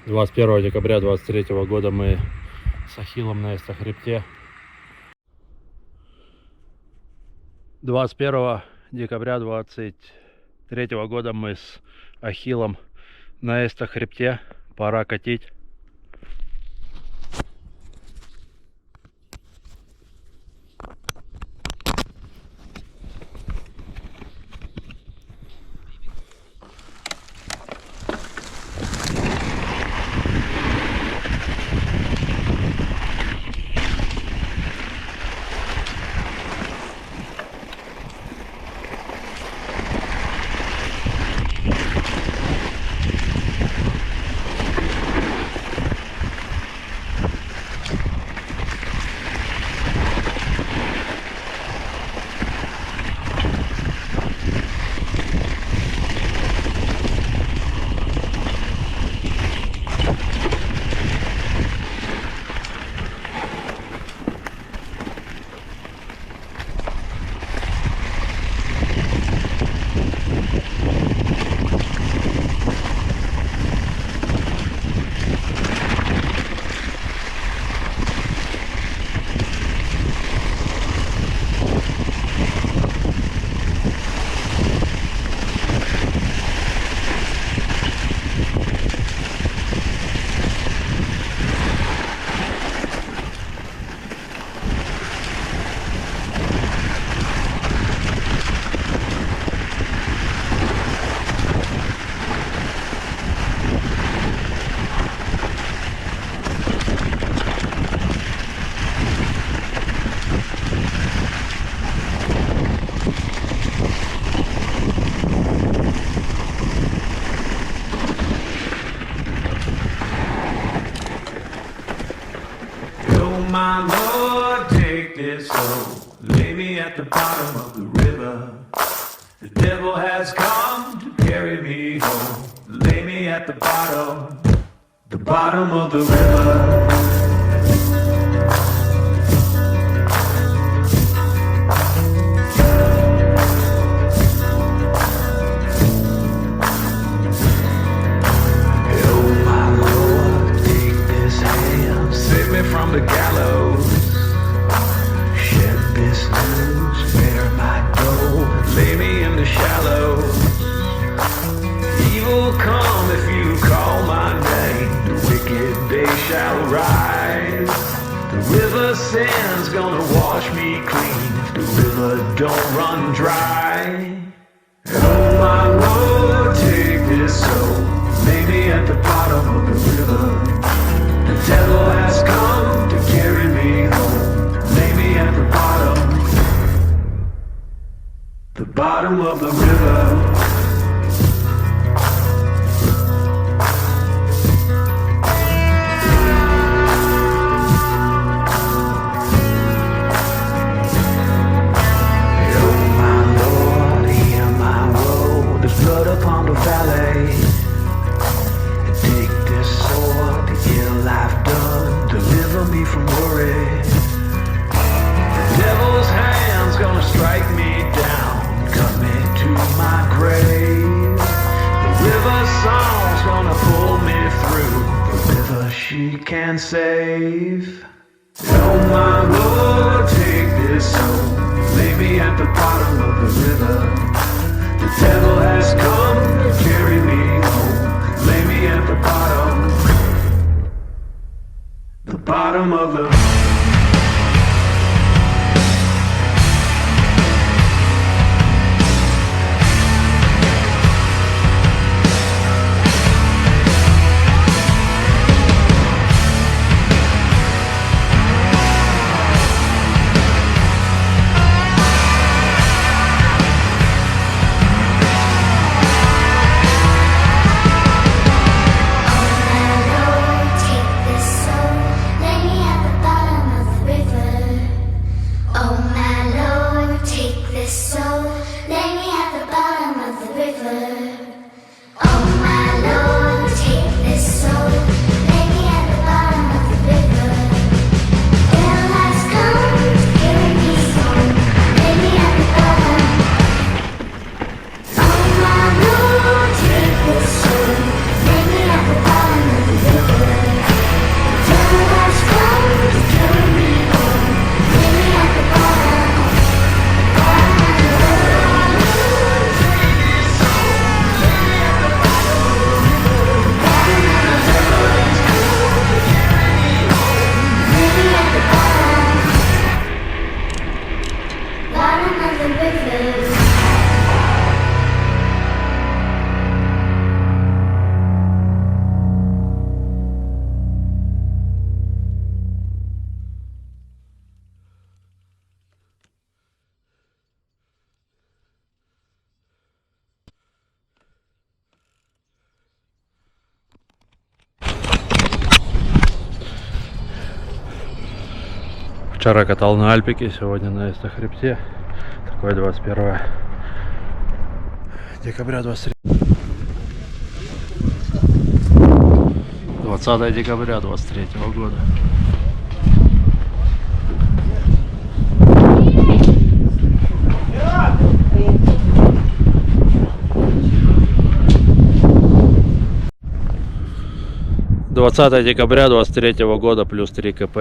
21 декабря 2023 года мы с Ахиллом на Эсто-Хребте. 21 декабря 2023 года мы с Ахиллом на Эсто-Хребте. Пора катить. My Lord, take this soul, lay me at the bottom of the river. The devil has come to carry me home, lay me at the bottom of the river. From the gallows, shed this news, where my go, lay me in the shallows. Evil come if you call my name, the wicked day shall rise. The river sand's gonna wash me clean if the river don't run dry. Oh my Lord, take this soul, lay me at the bottom of the river. The devil has come to carry me home, lay me at the bottom of the river. She can save. Oh my Lord, take this soul, lay me at the bottom of the river. The devil has come to carry me home, lay me at the bottom of the Take this soul, lay me at the bottom. Вчера катал на Альпике, сегодня на Эсто-Хребте. Такое 21 декабря 20 декабря 23 года. «20 декабря 23 года плюс 3 КП».